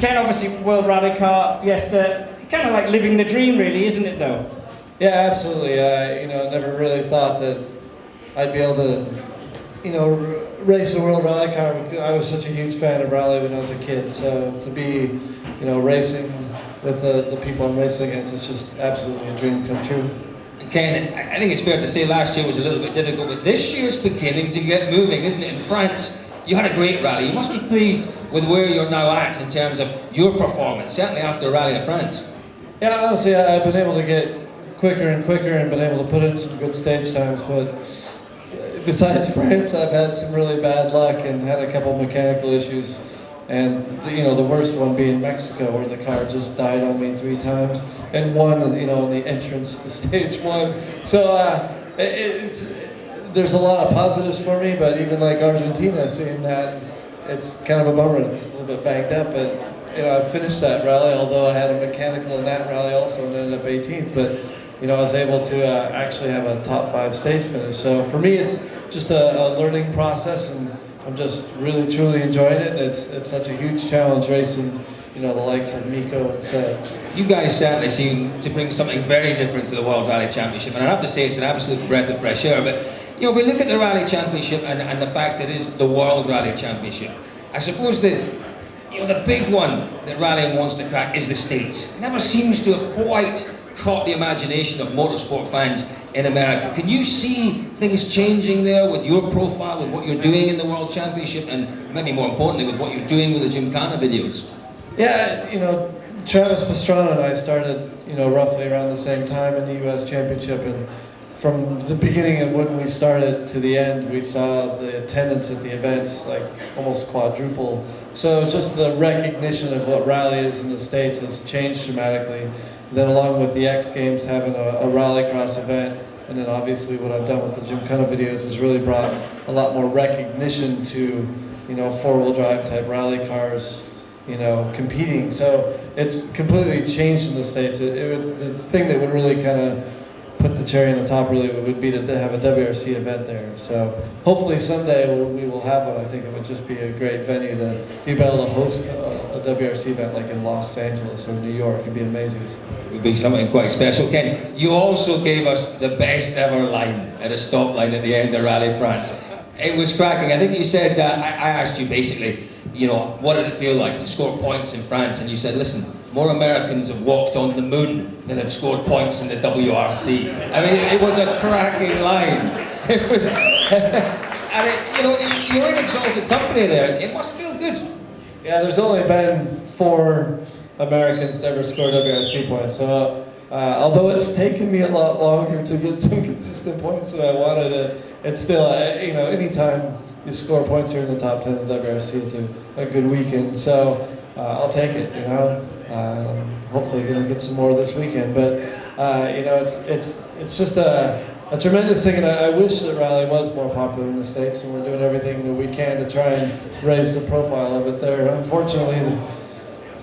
Ken, obviously, World Rally Car Fiesta, kind of like living the dream, really, isn't it, though? Yeah, absolutely. You know, never really thought that I'd be able to, you know, race a World Rally Car. I was such a huge fan of rally when I was a kid, so to be, you know, racing with the people I'm racing against, it's just absolutely a dream come true. Ken, I think it's fair to say last year was a little bit difficult, but this year's beginning to get moving, isn't it? In France, you had a great rally. You must be pleased with where you're now at in terms of your performance, certainly after Rally of France. Yeah, honestly, I've been able to get quicker and quicker and been able to put in some good stage times, but besides France, I've had some really bad luck and had a couple mechanical issues. And you know, the worst one being Mexico, where the car just died on me 3 times, and one, you know, in the entrance to stage 1. So there's a lot of positives for me, but even like Argentina, seeing that, it's kind of a bummer. It's a little bit banged up, but you know, I finished that rally, although I had a mechanical in that rally also and ended up 18th. But you know, I was able to actually have a top 5 stage finish. So for me, it's just a learning process, and I'm just really, truly enjoying it. It's such a huge challenge racing, you know, the likes of Miko and Seb. You guys certainly seem to bring something very different to the World Rally Championship, and I have to say it's an absolute breath of fresh air. But you know, we look at the Rally Championship and the fact that it is the World Rally Championship. I suppose the big one that rallying wants to crack is the States. It never seems to have quite caught the imagination of motorsport fans in America. Can you see things changing there with your profile, with what you're doing in the World Championship, and maybe more importantly, with what you're doing with the Gymkhana videos? Yeah, you know, Travis Pastrana and I started, you know, roughly around the same time in the U.S. Championship, and from the beginning of when we started to the end, we saw the attendance at the events like almost quadruple. So just the recognition of what rally is in the States has changed dramatically. Then along with the X Games having a rallycross event, and then obviously what I've done with the Gymkhana videos has really brought a lot more recognition to, you know, 4-wheel drive type rally cars, you know, competing. So it's completely changed in the States. The thing that would really kind of put the cherry on the top really would be to have a WRC event there. So hopefully someday we will have one. I think it would just be a great venue to be able to host a WRC event like in Los Angeles or New York. It'd be amazing. It would be something quite special. Ken, you also gave us the best ever line at a stop line at the end of Rally France. It was cracking. I think you said, I asked you basically, you know, what did it feel like to score points in France? And you said, listen, more Americans have walked on the moon than have scored points in the WRC. I mean, it was a cracking line. It was, and you know, you're in exalted company there. It must feel good. Yeah, there's only been 4 Americans to ever score WRC points. So although it's taken me a lot longer to get some consistent points that I wanted, it's still, you know, anytime you score points here in the top 10 of WRC, it's a good weekend. So I'll take it, you know. Hopefully going to get some more this weekend. But you know, it's just a tremendous thing, and I wish that rally was more popular in the States, and we're doing everything that we can to try and raise the profile of it there. Unfortunately,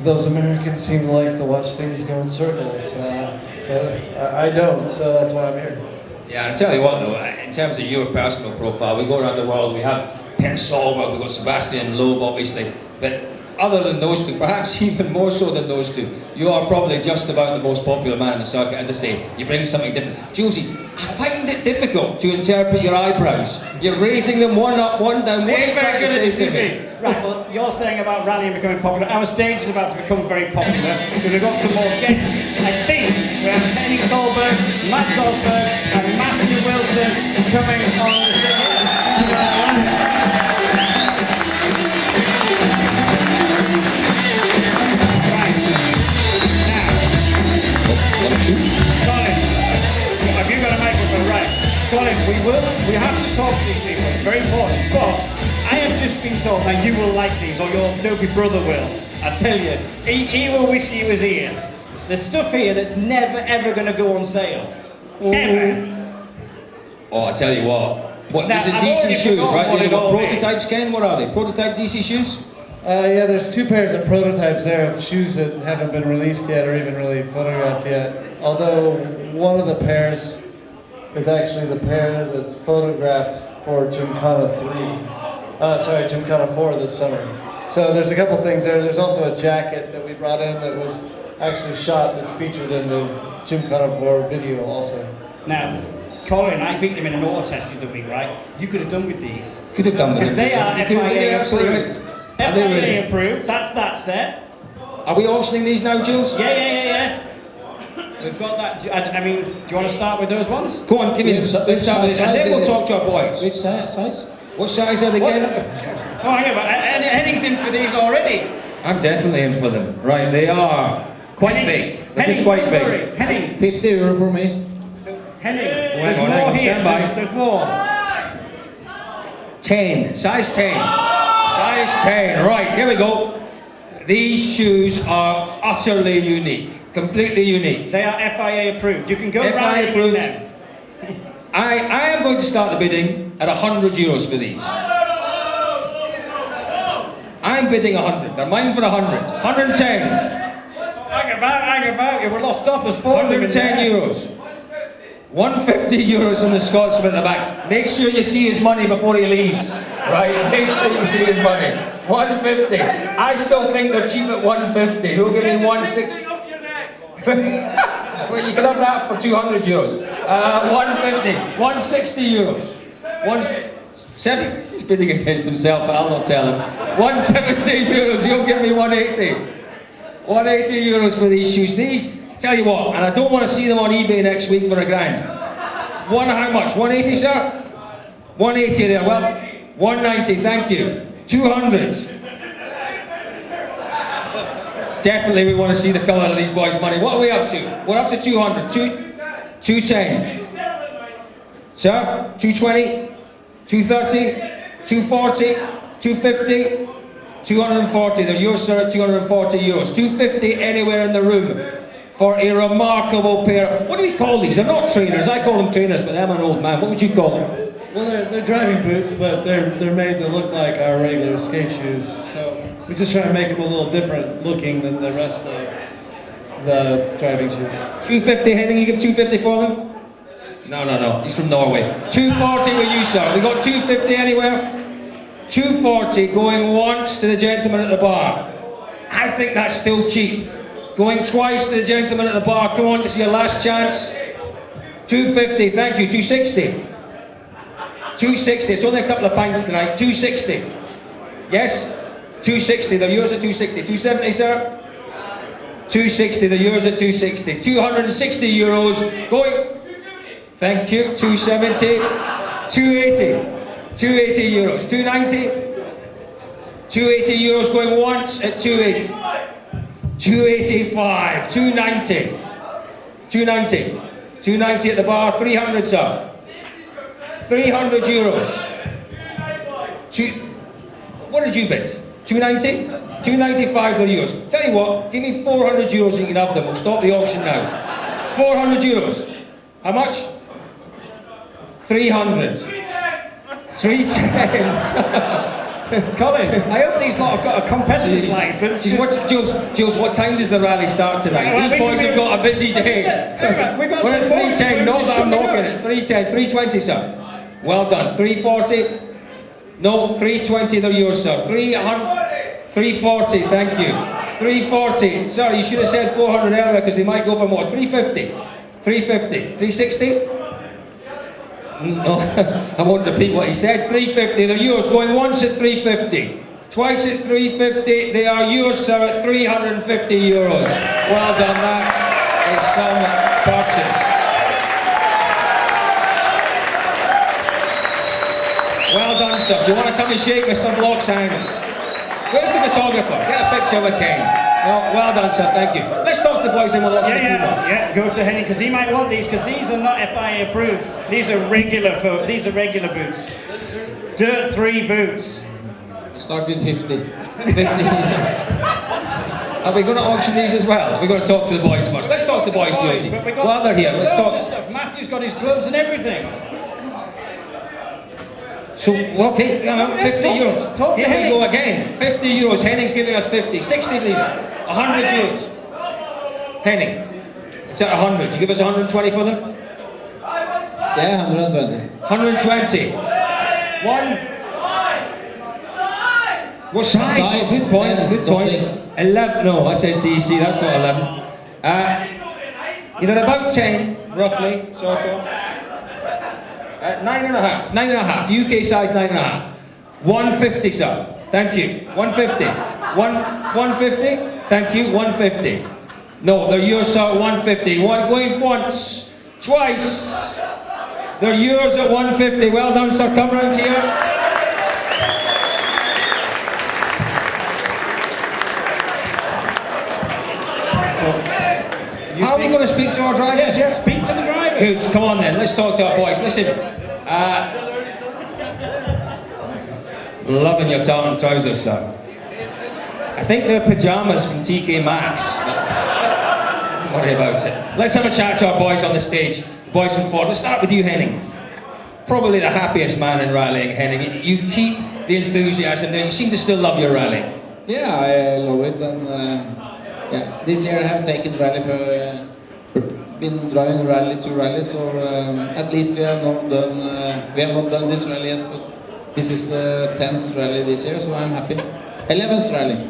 those Americans seem to like to watch things go in circles, but I don't, so that's why I'm here. Yeah, I'll tell you what though, in terms of your personal profile, we go around the world, we have Penn Solberg, we've got Sebastian Loeb obviously, but other than those two, perhaps even more so than those two, you are probably just about the most popular man in the circuit. As I say, you bring something different. Josie, I find it difficult to interpret your eyebrows. You're raising them one up, one down. What are you trying to say to me? Right, well, you're saying about rallying becoming popular. Our stage is about to become very popular. So we've got some more guests. I think we have Henning Solberg, Matt Østberg, and Matthew Wilson coming on the stage. Have you got a microphone? Right. Colin, we have to talk to these people, it's very important, but I have just been told that you will like these, or your dopey brother will. I tell you, he will wish he was here. There's stuff here that's never ever going to go on sale. Ever. Oh, I tell you what, now, this is DC shoes, right? These are what prototypes, Ken? What are they? Prototype DC shoes? Yeah, there's 2 pairs of prototypes there of shoes that haven't been released yet or even really photographed yet. Although one of the pairs is actually the pair that's photographed for Gymkhana 4 this summer. So there's a couple things there. There's also a jacket that we brought in that was actually shot that's featured in the Jim Carnivore video also. Now, Colin, I beat him in an auto test the other week, right? You could have done with these. Could have done with If it. they are FIA approved. FIA Really? approved, that's that set. Are we auctioning these now, Jules? Yeah. We've got that. I mean, do you want to start with those ones? Go on, give me them. Let's start with this, and then we'll talk to our boys. Which size? What size are they What? again? Oh, hang on, Henning's in for these already. I'm definitely in for them. Right, they are quite big. They're just quite don't big. worry. Henning, 50 euro for me. Henning, hang there's on, more here. stand by. There's more. 10, size 10. Size 10, right, here we go. These shoes are utterly unique, completely unique. They are FIA approved. You can go FIA right in approved. them. I am going to start the bidding at 100 euros for these. I'm bidding 100. They're mine for 100. 110. Hang about. You were lost off. There's 4 of them in 110 there. euros. 150 euros from the Scotsman at the back. Make sure you see his money before he leaves. Right? Make sure you see his money. 150. I still think they're cheap at 150. Who'll give me 160? Well, you can have that for 200 euros. 150. 160 euros. 170. He's bidding against himself, but I'll not tell him. 170 euros. You'll give me 180. 180 euros for these shoes. These, tell you what, and I don't want to see them on eBay next week for £1,000. How much? 180, sir? 180 there. Well, 190. Thank you. 200. Definitely, we want to see the colour of these boys' money. What are we up to? We're up to 200. 210. Sir? 220. 230. 240. 250. 240. They're yours, sir, at 240 euros. 250 anywhere in the room for a remarkable pair. What do we call these? They're not trainers. I call them trainers, but I'm an old man. What would you call them? Well, they're driving boots, but they're made to look like our regular skate shoes. So we just try to make them a little different looking than the rest of the driving shoes. 250, Henning, you give 250 for them? No. He's from Norway. 240 with you, sir. We got 250 anywhere? 240 going once to the gentleman at the bar. I think that's still cheap. Going twice to the gentleman at the bar. Come on, this is your last chance. 250, thank you. 260. 260, it's only a couple of pints tonight. 260. Yes? 260, they're yours at 260. 270, sir? 260, they're yours at 260. 260 euros. Going. Thank you. 270. 280. 280 euros. 290. 280 euros going once at 280. 285. 290. 290. 290 at the bar. 300, sir. 300 euros. What did you bid? 290? 295 for euros. Tell you what, give me 400 euros and you can have them. We'll stop the auction now. 400 euros. How much? 300. 310. Colin, I hope these lot have got a competitor's license. Jules, what time does the rally start tonight? Well, These boys have got a busy day. We've got We're at some 310, not that I'm coming knocking up. it. 310, 320, sir. Well done. 340. No, 320, they're yours, sir. 340, thank you. 340. Sorry, you should have said 400 earlier because they might go for more. 350. 350. 360. No, I won't repeat what he said. 350, they're yours. Going once at 350. Twice at 350. They are yours, sir, at 350 euros. Well done, that is some purchase. Well done, sir. Do you want to come and shake Mr. Block's hand? Where's the photographer? Get a picture with Ken. No, well done, sir. Thank you. Let's talk to the boys and we'll watch the Puma. Yeah, go to Henning because he might want these because these are not FIA approved. These are regular boots. Dirt 3 boots. Start with 50. 50. Are we going to auction these as well? Are we going to talk to the boys first? Let's talk to the boys, Josie. While they're here, let's talk. Matthew's got his gloves and everything. So, okay, 50 euros. Here we go again. 50 euros. Henning's giving us 50. 60, please. 100 euros. Henning, it's at 100. You give us 120 for them? Yeah, 120. 120. 1. What size? Size, Good point, yeah, good point. something. 11, no, that says DC, that's not 11. You're at about 10, roughly, sort of. 9.5, 9.5, UK size 9.5. 150, sir. Thank you. 150. 150? Thank you. 150. No, they're yours, sir. 150. Going once, twice. They're yours at 150. Well done, sir. Come round here. How are we going to speak to our drivers? Yes, speak to the drivers. Good. Come on then. Let's talk to our boys. Listen. Loving your tartan trousers, sir. I think they're pyjamas from TK Maxx. Don't worry about it. Let's have a chat to our boys on the stage. Boys from Ford. Let's start with you, Henning. Probably the happiest man in rallying, Henning. You keep the enthusiasm there. You seem to still love your rally. Yeah, I love it, and yeah, this year I have taken rally been driving rally to rally, so at least we have not done this rally yet. But this is the 10th rally this year, so I'm happy. 11th rally.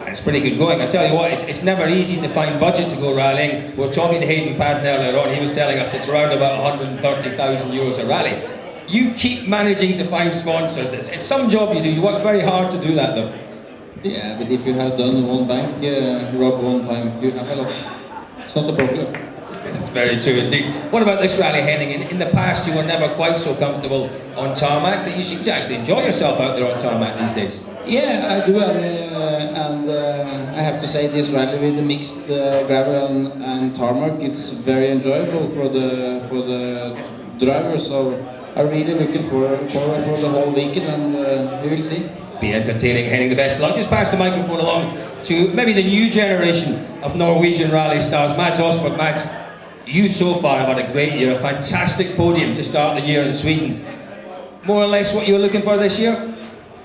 It's pretty good going. I tell you what, it's never easy to find budget to go rallying. We were talking to Hayden Patton earlier on. He was telling us it's around about 130,000 euros a rally. You keep managing to find sponsors. It's some job you do. You work very hard to do that, though. Yeah, but if you have done one bank rob one time, you have a lot. It's not a problem. It's very true indeed. What about this rally, Henning? In the past, you were never quite so comfortable on tarmac, but you seem to actually enjoy yourself out there on tarmac these days. Yeah, I do, and I have to say this rally with the mixed gravel and tarmac, it's very enjoyable for the drivers. So I'm really looking forward for the whole weekend, and we will see. Be entertaining, Henning. The best of luck. Just pass the microphone along to maybe the new generation of Norwegian rally stars. Mads Østberg. Mads, you so far have had a great year, a fantastic podium to start the year in Sweden. More or less what you were looking for this year?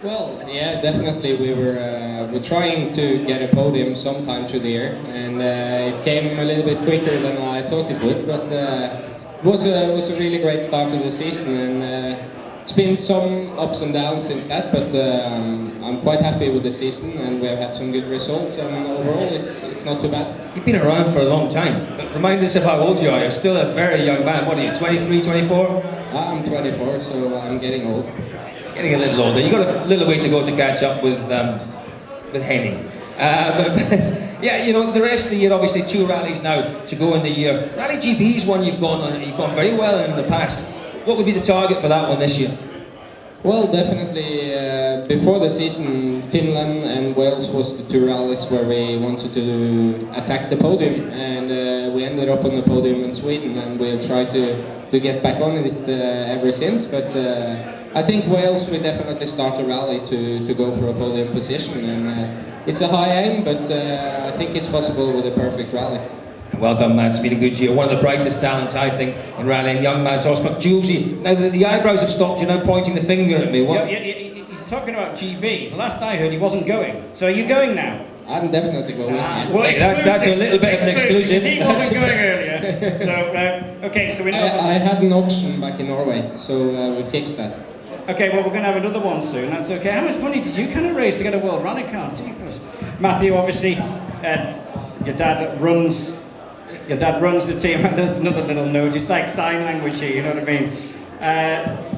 Well, yeah, definitely. We're trying to get a podium sometime through the year, and it came a little bit quicker than I thought it would. But it was a really great start to the season, and it's been some ups and downs since that. But I'm quite happy with the season, and we have had some good results, and overall, it's not too bad. You've been around for a long time, but remind us of how old you are. You're still a very young man. What are you, 23, 24? I'm 24, so I'm getting old. Getting a little older. You've got a little way to go to catch up with Henning. But yeah, you know, the rest of the year, obviously 2 rallies now to go in the year. Rally GB is one you've gone on. You've gone very well in the past. What would be the target for that one this year? Well, definitely before the season, Finland and Wales was the 2 rallies where we wanted to attack the podium, and we ended up on the podium in Sweden, and we've tried to get back on it ever since. But I think Wales will definitely start a rally to go for a podium position, and it's a high aim, but I think it's possible with a perfect rally. Well done, Mads. It's been a good year. One of the brightest talents, I think, in rallying. Young Mads Østberg. Julesy, now that the eyebrows have stopped, you're now pointing the finger at me. What? Yeah, he's talking about GB. The last I heard, he wasn't going. So are you going now? I'm definitely going. Yeah. Well, Hey, that's a little bit of an exclusive. He wasn't going earlier. So, okay, so we know. I had an auction back in Norway, so we fixed that. Okay, well, we're going to have another one soon. That's okay. How much money did you kind of raise to get a World Rally car? Jeepers. Matthew, obviously, your dad runs the team. There's another little note. It's like sign language here, you know what I mean?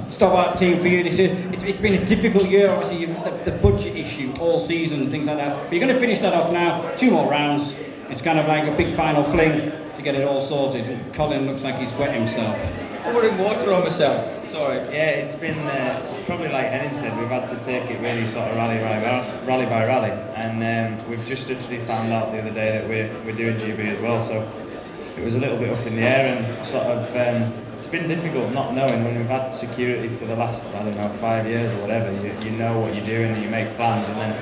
Stop-out team for you this year. It's been a difficult year, obviously, the budget issue all season and things like that. But you're going to finish that off now. 2 more rounds. It's kind of like a big final fling to get it all sorted. And Colin looks like he's wet himself. Pouring water on myself. Sorry. Yeah, it's been probably like Henning said, we've had to take it really sort of rally by rally, and we've just literally found out the other day that we're doing GB as well, so it was a little bit up in the air, and sort of it's been difficult not knowing when we've had security for the last, I don't know, 5 years or whatever. You know what you're doing and you make plans, and then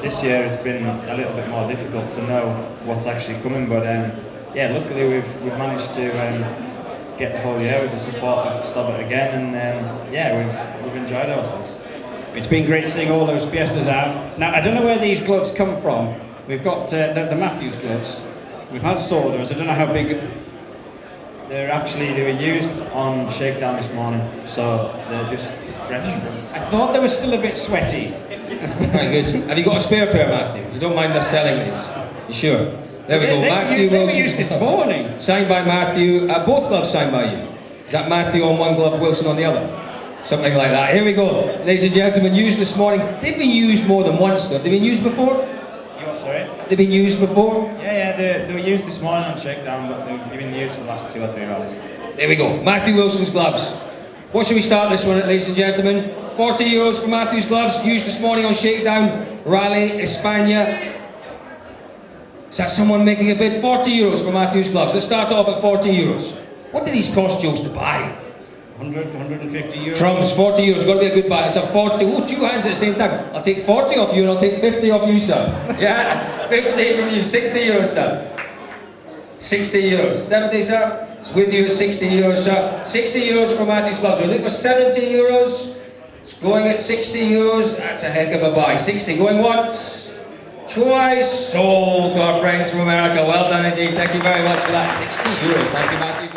this year it's been a little bit more difficult to know what's actually coming, but yeah, luckily we've managed to get the whole year with the support of Stobbart again, and yeah, we've enjoyed ourselves. It's been great seeing all those Fiestas out. Now, I don't know where these gloves come from. We've got the Matthews gloves. We've had Saunders. I don't know how big. They were used on shakedown this morning, so they're just fresh. I thought they were still a bit sweaty. Very good. Have you got a spare pair, Matthew? You don't mind us selling these? You sure? There we go. Matthew They were Wilson. used this morning. Signed by Matthew. Both gloves signed by you. Is that Matthew on one glove, Wilson on the other? Something like that. Here we go. Ladies and gentlemen, used this morning. They've been used more than once though. Have they been used before? You what, sorry? They've been used before? Yeah, they were used this morning on shakedown, but they've been used for the last 2 or 3 rallies. There we go. Matthew Wilson's gloves. What should we start this one at, ladies and gentlemen? €40 for Matthew's gloves, used this morning on shakedown, Rally, España. Is that someone making a bid? €40 for Matthew's gloves. Let's start off at €40. What do these cost, Jules, to buy? 100 to 150 euros. Trumps, €40. Got to be a good buy. It's a 40. Oh, 2 hands at the same time. I'll take 40 off you and I'll take 50 off you, sir. Yeah, 50 from you. €60, sir. €60. 70, sir. It's with you at €60, sir. €60 for Matthew's gloves. We look for €70. It's going at €60. That's a heck of a buy. 60 going once, twice. Sold to our friends from America. Well done indeed. Thank you very much for that. €60. Thank you, Matthew.